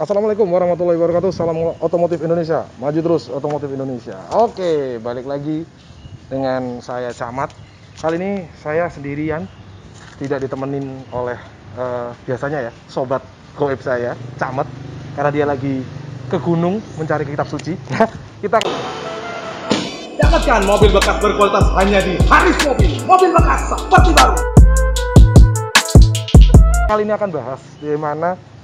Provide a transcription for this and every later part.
Assalamualaikum warahmatullahi wabarakatuh. Salam otomotif Indonesia. Maju terus otomotif Indonesia. Oke, balik lagi dengan saya Camat. Kali ini saya sendirian, tidak ditemenin oleh biasanya ya sobat goib saya Camat, karena dia lagi ke gunung mencari kitab suci. Kita dapatkan mobil bekas berkualitas hanya di Haris Mobil. Mobil bekas seperti baru. Kali ini akan bahas di mana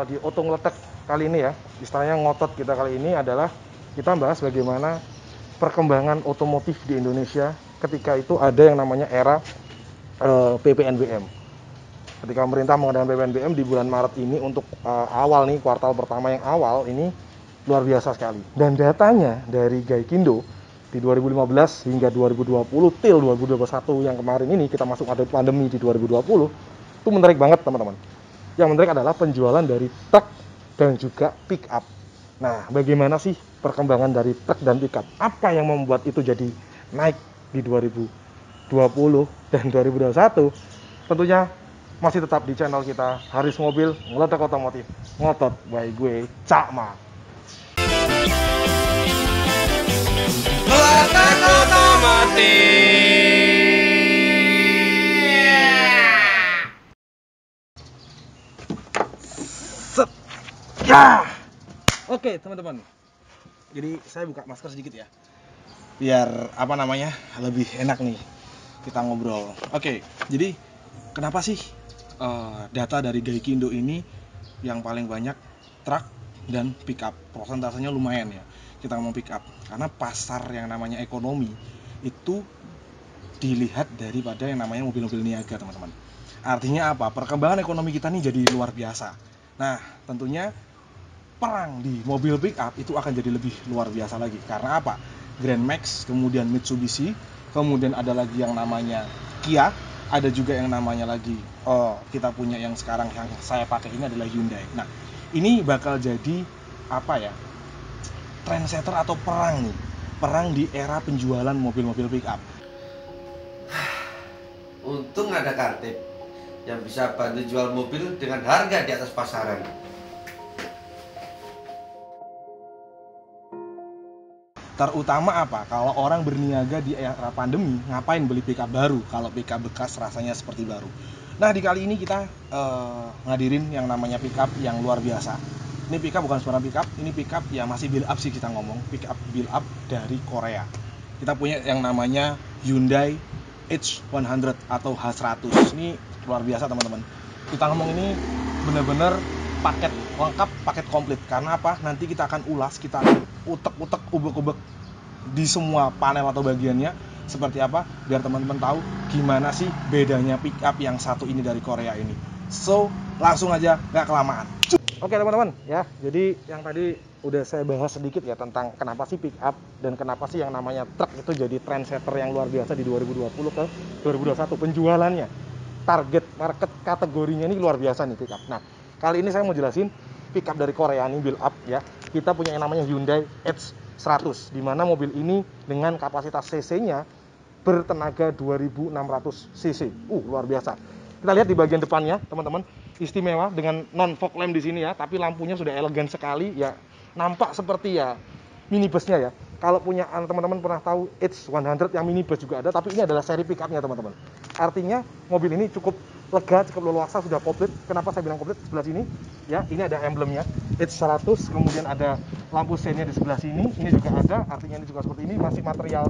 di Oto Ngeletek kali ini ya, istilahnya ngotot kita kali ini adalah kita bahas bagaimana perkembangan otomotif di Indonesia ketika itu ada yang namanya era PPNBM. Ketika pemerintah mengadakan PPNBM di bulan Maret ini untuk awal nih, kuartal pertama yang awal ini luar biasa sekali. Dan datanya dari Gaikindo di 2015 hingga 2020 till 2021 yang kemarin ini kita masuk ada pandemi di 2020, itu menarik banget teman-teman. Yang menarik adalah penjualan dari truk dan juga pick up. Nah, bagaimana sih perkembangan dari truk dan pick up? Apa yang membuat itu jadi naik di 2020 dan 2021? Tentunya masih tetap di channel kita Haris Mobil Ngeletek Otomotif. Ngotot by gue Camat. Ngeletek Otomotif. Ya. Oke, teman-teman. Jadi saya buka masker sedikit ya. Biar lebih enak nih kita ngobrol. Oke, jadi kenapa sih data dari Gaikindo ini yang paling banyak truk dan pick up? Persentasenya lumayan ya. Kita ngomong pick up karena pasar yang namanya ekonomi itu dilihat daripada yang namanya mobil-mobil niaga, teman-teman. Artinya apa? Perkembangan ekonomi kita nih jadi luar biasa. Nah, tentunya perang di mobil pick up itu akan jadi lebih luar biasa lagi. Karena apa? Grand Max, kemudian Mitsubishi, kemudian ada lagi yang namanya Kia, ada juga yang namanya lagi kita punya yang sekarang yang saya pakai ini adalah Hyundai. Nah, ini bakal jadi trendsetter atau perang nih. Perang di era penjualan mobil-mobil pick up. Untung ada Kartip yang bisa bantu jual mobil dengan harga di atas pasaran. Terutama apa? Kalau orang berniaga di era pandemi, ngapain beli pickup baru kalau pickup bekas rasanya seperti baru. Nah, di kali ini kita ngadirin yang namanya pickup yang luar biasa. Ini pickup bukan sembarang pickup, ini pickup ya masih build up sih kita ngomong, pickup build up dari Korea. Kita punya yang namanya Hyundai H100 atau H100. Ini luar biasa teman-teman. Kita ngomong ini bener-bener paket lengkap, paket komplit. Karena apa? Nanti kita akan ulas, kita akan utek-utek, ubek-ubek di semua panel atau bagiannya seperti apa, biar teman-teman tahu gimana sih bedanya pick up yang satu ini dari Korea ini. So, langsung aja, nggak kelamaan. Oke teman-teman, ya. Jadi yang tadi udah saya bahas sedikit ya tentang kenapa sih pick up dan kenapa sih yang namanya truk itu jadi trendsetter yang luar biasa di 2020 ke 2021 penjualannya. Target market kategorinya ini luar biasa nih pick up. Nah, kali ini saya mau jelasin pick up dari Korea ini build up ya. Kita punya yang namanya Hyundai H100, di mana mobil ini dengan kapasitas cc-nya bertenaga 2600 cc. Luar biasa. Kita lihat di bagian depannya, teman-teman, istimewa dengan non fog lamp di sini ya, tapi lampunya sudah elegan sekali ya. Nampak seperti ya minibusnya ya. Kalau punya teman-teman pernah tahu H100 yang minibus juga ada, tapi ini adalah seri pick up-nya teman-teman. Artinya mobil ini cukup lega, cukup leluasa, sudah komplit. Kenapa saya bilang komplit? Sebelah sini ya, ini ada emblemnya H100, kemudian ada lampu sennya di sebelah sini, ini juga ada, artinya ini juga seperti ini, masih material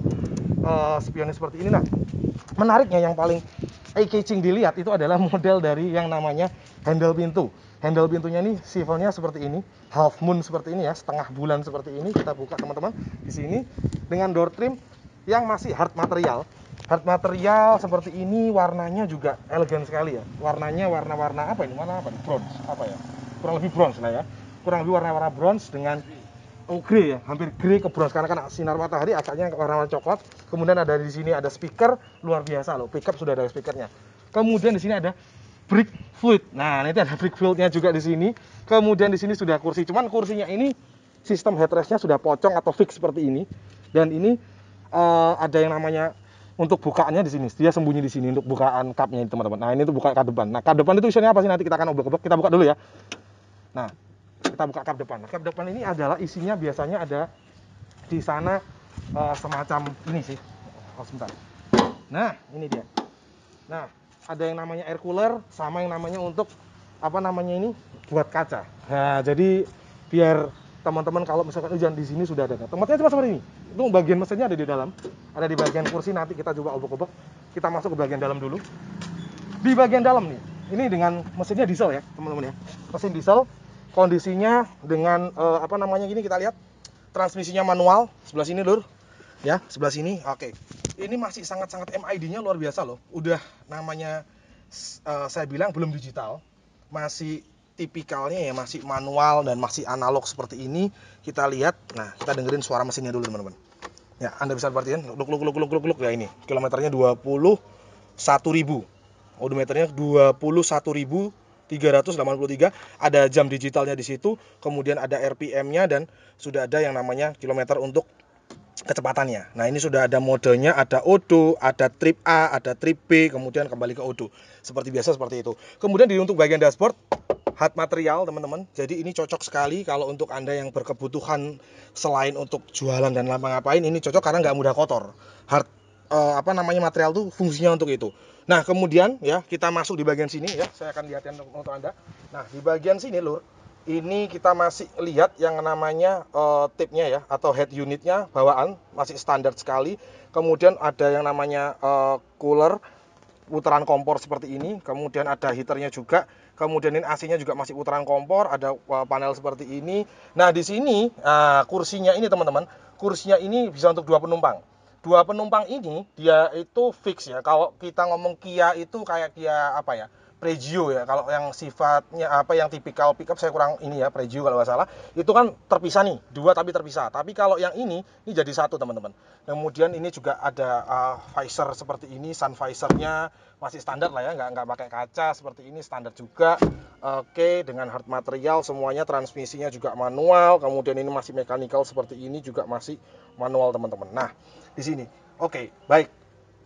spionnya seperti ini. Nah, menariknya yang paling eye-catching dilihat itu adalah model dari yang namanya handle pintu. Handle pintunya ini sivelnya seperti ini, half moon seperti ini ya, setengah bulan seperti ini. Kita buka teman-teman di sini dengan door trim yang masih hard material. Hard material seperti ini, warnanya juga elegan sekali ya. Warnanya warna-warna apa ini? Warna apa nih? Bronze apa ya? Kurang lebih bronze lah ya. Kurang lebih warna-warna bronze dengan grey ya, hampir grey ke bronze karena kan sinar matahari agaknya warna-warna coklat. Kemudian ada di sini ada speaker luar biasa loh. Pickup sudah ada speakernya. Kemudian di sini ada brake fluid. Nah, ini ada brake fluidnya juga di sini. Kemudian di sini sudah kursi. Cuman kursinya ini sistem headrestnya sudah pocong atau fix seperti ini. Dan ini ada yang namanya untuk bukaannya di sini. Dia sembunyi di sini untuk bukaan cupnya teman-teman. Nah, ini tuh buka kap depan. Nah, kap depan itu isinya apa sih? Nanti kita akan obok-obok. Kita buka dulu ya. Nah, kita buka kap depan. Kap depan ini adalah isinya biasanya ada di sana semacam ini sih. Oh sebentar. Nah ini dia. Nah ada yang namanya air cooler sama yang namanya untuk apa namanya ini buat kaca. Nah jadi biar teman-teman kalau misalkan hujan di sini sudah ada. Tempatnya cuma seperti ini. Itu bagian mesinnya ada di dalam. Ada di bagian kursi, nanti kita coba obok-obok. Kita masuk ke bagian dalam dulu. Di bagian dalam nih, ini dengan mesinnya diesel ya teman-teman ya. Mesin diesel. Kondisinya dengan apa namanya gini, kita lihat transmisinya manual sebelah sini lur ya, sebelah sini. Oke, ini masih sangat-sangat MID-nya luar biasa loh. Udah namanya saya bilang belum digital, masih tipikalnya ya masih manual dan masih analog seperti ini. Kita lihat, nah kita dengerin suara mesinnya dulu teman-teman ya. Anda bisa perhatiin luk ya, ini kilometernya 21.000, odometernya 21.383, ada jam digitalnya di situ, kemudian ada RPM-nya dan sudah ada yang namanya kilometer untuk kecepatannya. Nah, ini sudah ada modenya, ada Odo, ada trip A, ada trip B, kemudian kembali ke Odo. Seperti biasa seperti itu. Kemudian untuk bagian dashboard hard material, teman-teman. Jadi ini cocok sekali kalau untuk Anda yang berkebutuhan selain untuk jualan dan ngapa-ngapain, ini cocok karena nggak mudah kotor. Hard apa namanya material tuh fungsinya untuk itu. Nah kemudian ya kita masuk di bagian sini ya, saya akan lihatin untuk Anda. Nah di bagian sini lur, ini kita masih lihat yang namanya tipnya ya, atau head unitnya bawaan masih standar sekali. Kemudian ada yang namanya cooler, putaran kompor seperti ini. Kemudian ada heaternya juga. Kemudian ini AC-nya juga masih putaran kompor, ada panel seperti ini. Nah di sini kursinya ini teman-teman, kursinya ini bisa untuk 2 penumpang. 2 penumpang ini dia itu fix ya. Kalau kita ngomong Kia itu kayak Kia apa ya, Pregio ya. Kalau yang sifatnya apa yang tipikal pickup saya kurang ini ya, Pregio kalau nggak salah. Itu kan terpisah nih, 2 tapi terpisah. Tapi kalau yang ini jadi 1 teman-teman. Kemudian ini juga ada visor seperti ini, sun visornya masih standar lah ya, nggak pakai kaca seperti ini, standar juga. Oke, dengan hard material semuanya, transmisinya juga manual. Kemudian ini masih mechanical seperti ini juga masih manual teman-teman. Nah di sini, oke, baik.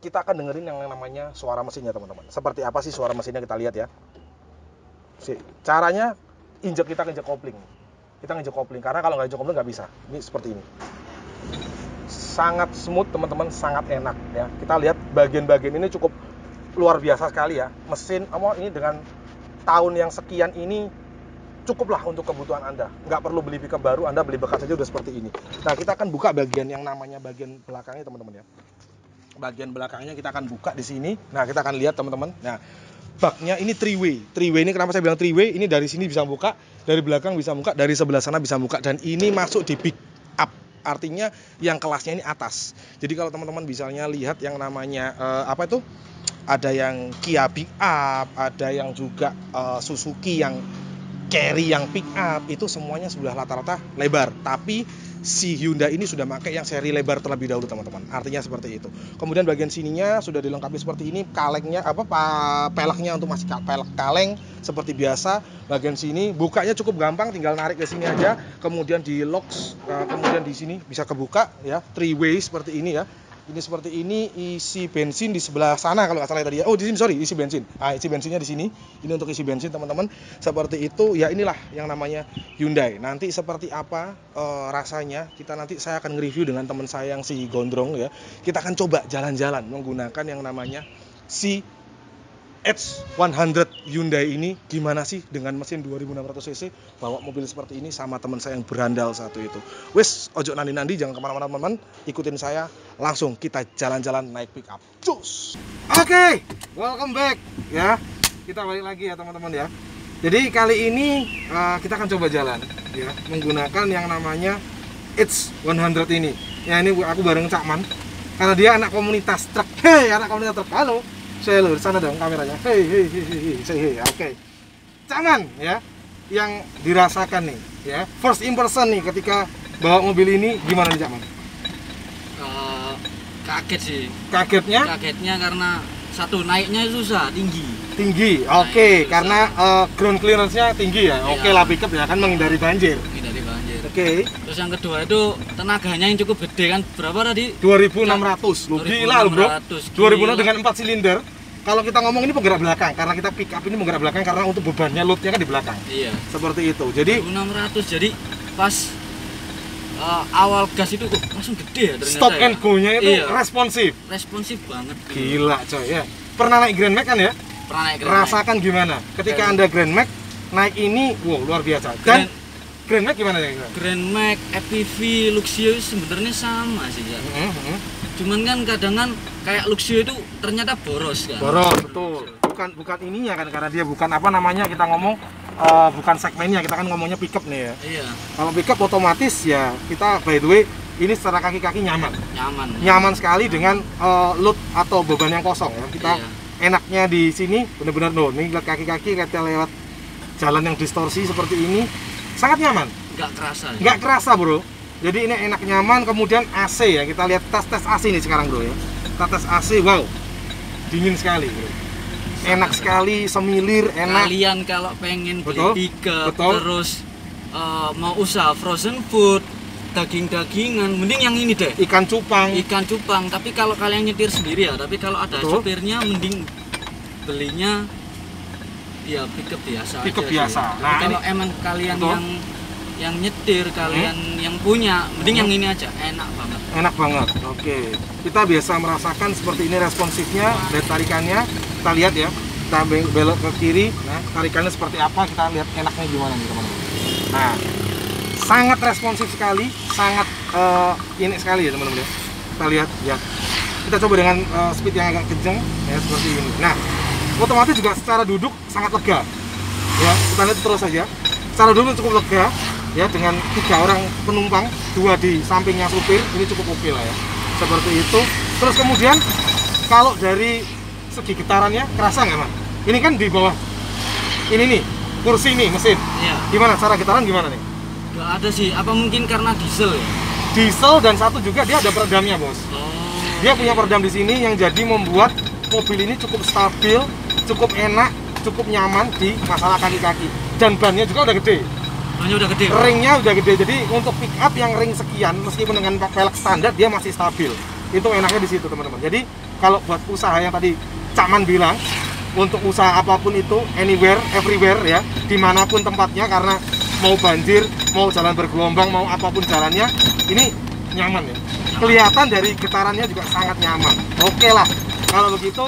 Kita akan dengerin yang namanya suara mesinnya teman-teman. Seperti apa sih suara mesinnya, kita lihat ya. Caranya kita injek kopling. Kita injek kopling karena kalau nggak injek kopling nggak bisa. Ini seperti ini. Sangat smooth teman-teman, sangat enak ya. Kita lihat bagian-bagian ini cukup luar biasa sekali ya. Mesin ini dengan tahun yang sekian ini cukuplah untuk kebutuhan Anda. Nggak perlu beli pickup baru, Anda beli bekas saja udah seperti ini. Nah, kita akan buka bagian yang namanya bagian belakangnya teman-teman ya. Bagian belakangnya kita akan buka di sini. Nah, kita akan lihat teman-teman. Nah, baknya ini 3-way. 3-way ini kenapa saya bilang 3-way? Ini dari sini bisa buka, dari belakang bisa buka, dari sebelah sana bisa buka, dan ini masuk di pick up. Artinya yang kelasnya ini atas. Jadi kalau teman-teman misalnya lihat yang namanya apa itu? Ada yang Kia pick up, ada yang juga Suzuki yang carry yang pick up, itu semuanya sudah rata-rata lebar. Tapi si Hyundai ini sudah pakai yang seri lebar terlebih dahulu teman-teman. Artinya seperti itu. Kemudian bagian sininya sudah dilengkapi seperti ini, kalengnya peleknya untuk masih pelek kaleng seperti biasa. Bagian sini bukanya cukup gampang, tinggal narik ke sini aja. Kemudian di lock, kemudian di sini bisa kebuka ya, 3-way seperti ini ya. Ini seperti ini, isi bensin di sebelah sana kalau nggak salah tadi ya. Oh di sini, sorry, isi bensin. Isi bensinnya di sini. Ini untuk isi bensin teman-teman. Seperti itu ya, inilah yang namanya Hyundai. Nanti seperti apa rasanya, saya akan nge-review dengan teman saya yang si Gondrong ya. Kita akan coba jalan-jalan menggunakan yang namanya si H100 Hyundai ini. Gimana sih dengan mesin 2600 cc bawa mobil seperti ini sama teman saya yang berandal satu itu. Wes, ojo nandi-nandi, jangan kemana-mana teman-teman, ikutin saya, langsung kita jalan-jalan naik pick up. Cus. Oke, welcome back ya. Kita balik lagi ya teman-teman ya. Jadi kali ini kita akan coba jalan ya menggunakan yang namanya H100 ini. Ya ini aku bareng Cak Man karena dia anak komunitas truk. Hei, anak komunitas truk. Halo. Saya lur, sana dong kameranya. Hei, oke. Jangan ya, yang dirasakan nih ya, first impression nih ketika bawa mobil ini gimana nih Cak Man? Kaget sih. Kagetnya Karena satu, naiknya susah, tinggi. Oke. Karena ground clearance-nya tinggi ya. Oke lah, pickup ya kan menghindari banjir. Oke. Terus yang kedua itu tenaganya yang cukup gede kan, berapa tadi? 2600. Lu gila lu, Bro. 2600 dengan 4 silinder. kalau kita ngomong ini penggerak belakang, karena kita pick up ini penggerak belakang karena untuk bebannya loadnya kan di belakang. Iya. Seperti itu. Jadi 600, jadi pas awal gas itu langsung gede ya ternyata. Stop ya. and go-nya itu Iya. responsif. Responsif banget. Gila coy ya. Pernah naik Grand Max kan ya? Pernah naik Grand Max. Rasakan gimana? Ketika Grand- Anda Grand Max naik ini, wow luar biasa. Dan Grand Max gimana ya? Grand Max, FPV, Luxio sebenarnya sama sih ya. Cuman kan kadang kan kayak Luxio itu ternyata boros kan. Boros, betul. Bukan ininya kan, karena dia bukan apa namanya kita ngomong bukan segmennya, kita kan ngomongnya pickup nih ya. Iya, Kalau pickup otomatis ya kita by the way ini secara kaki-kaki nyaman. nyaman. Nyaman sekali dengan load atau beban yang kosong ya. Kita Iya. enaknya di sini benar-benar nih lihat kaki-kaki kita lewat jalan yang distorsi seperti ini sangat nyaman. Nggak kerasa. Ya? Nggak kerasa bro. Jadi ini enak nyaman. Kemudian AC ya, kita lihat tes AC nih sekarang bro ya. Kita tes AC, wow dingin sekali bro. Enak sekali, semilir, enak. Kalian kalau pengen Betul, beli pickup betul. terus mau usaha frozen food, daging-dagingan, mending yang ini deh. Ikan cupang. Ikan cupang. Tapi kalau kalian nyetir sendiri ya, tapi kalau ada Betul. sopirnya mending belinya ya pickup biasa. Pickup aja biasa. sih. Tapi Nah, kalau emang kalian Betul. yang nyetir, kalian yang punya, mending yang ini aja, enak banget. Enak banget. Oke. Kita biasa merasakan seperti ini responsifnya dari tarikannya. Kita lihat ya. Kita belok ke kiri. Nah, tarikannya seperti apa? Kita lihat enaknya gimana nih teman-teman. Nah, sangat responsif sekali, sangat ini sekali ya teman-teman ya. Kita lihat ya. Kita coba dengan speed yang agak kenceng ya seperti ini. Nah, otomatis juga secara duduk sangat lega. Ya, kita lihat terus saja. Secara duduk cukup lega ya, dengan 3 orang penumpang, 2 di sampingnya supir, ini cukup oke lah ya. Seperti itu. Terus kemudian kalau dari segi getarannya kerasa nggak Mas? Ini kan di bawah ini nih kursi nih mesin. Iya. Gimana cara getaran gimana nih? Nggak ada sih. Apa mungkin karena diesel ya? Diesel dan satu juga dia ada peredamnya bos. Oh. Dia punya peredam di sini yang jadi membuat mobil ini cukup stabil, cukup enak, cukup nyaman di masalah kaki-kaki. Dan bannya juga udah gede. Banyak udah gede. Ringnya udah gede, jadi untuk pick up yang ring sekian meskipun dengan velg standar dia masih stabil. Itu enaknya di situ teman-teman. Jadi kalau buat usaha yang tadi Cak Man bilang, untuk usaha apapun itu anywhere, everywhere ya, dimanapun tempatnya, karena mau banjir, mau jalan bergelombang, mau apapun jalannya, ini nyaman ya. Kelihatan dari getarannya juga sangat nyaman. Oke lah, kalau begitu,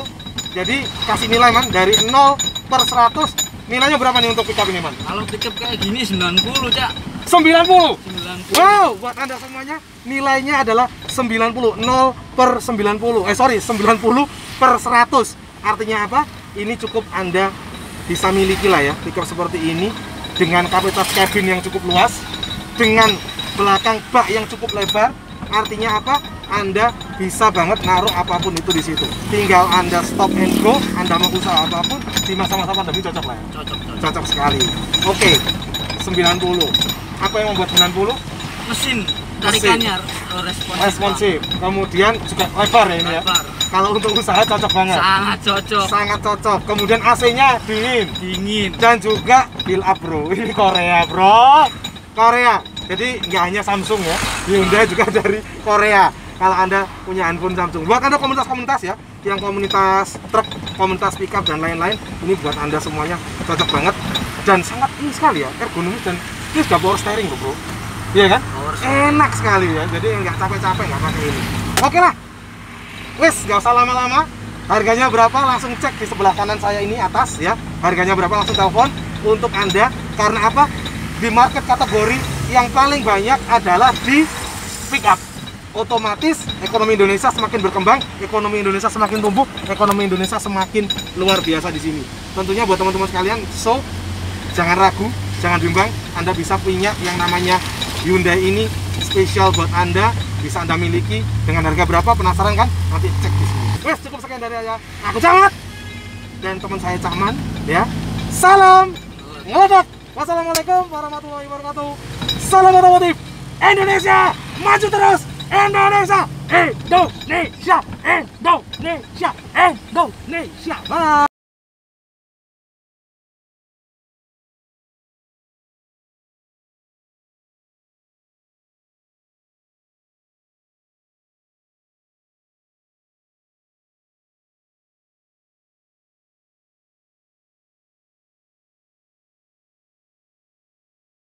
jadi kasih nilai Man dari 0 per 100. Nilainya berapa nih untuk pickup ini Man? Kalau pickup kayak gini 90, Cak. 90. 90. Wow, buat Anda semuanya nilainya adalah 90, 0 per 90. Sorry, 90 per 100. Artinya apa? Ini cukup Anda bisa miliki lah ya, pickup seperti ini dengan kapasitas kabin yang cukup luas, dengan belakang bak yang cukup lebar. Artinya apa? Anda bisa banget naruh apapun itu di situ. Tinggal Anda stop and go, Anda mau usaha apapun di masa-masa pandemi cocok lah ya. Cocok. Cocok sekali. Oke, 90. Apa yang membuat 90? Mesin tarikannya Responsif. Kemudian juga lebar ya ini ya. Lebar. Kalau untuk usaha cocok banget. Sangat cocok. Sangat cocok. Kemudian AC-nya dingin. Dingin. Dan juga build up bro. Ini Korea bro. Korea. Jadi nggak hanya Samsung ya. Hyundai juga dari Korea. Kalau Anda punya handphone Samsung. Buat Anda komunitas-komunitas ya. Yang komunitas truk, komunitas pickup dan lain-lain. Ini buat Anda semuanya cocok banget. Dan sangat ini sekali ya. Ergonomis dan ini sudah power steering loh bro. Iya kan? Power steering. Enak sekali ya. Jadi nggak capek-capek nggak pakai ini. Oke lah. Wes, nggak usah lama-lama. Harganya berapa? Langsung cek di sebelah kanan saya ini atas ya. Harganya berapa? Langsung telepon untuk Anda. Karena apa? Di market kategori yang paling banyak adalah di pickup. Otomatis ekonomi Indonesia semakin berkembang, ekonomi Indonesia semakin tumbuh, ekonomi Indonesia semakin luar biasa di sini. Tentunya buat teman-teman sekalian, so jangan ragu, jangan bimbang. Anda bisa punya yang namanya Hyundai ini spesial buat Anda, bisa Anda miliki dengan harga berapa? Penasaran kan? Nanti cek di sini. Wes, cukup sekian dari saya. Aku Camat dan teman saya Cak Man ya. Salam ngeledak. Wassalamualaikum warahmatullahi wabarakatuh. Salam otomotif Indonesia, maju terus. Indonesia, Indonesia, Indonesia, Indonesia. Bye.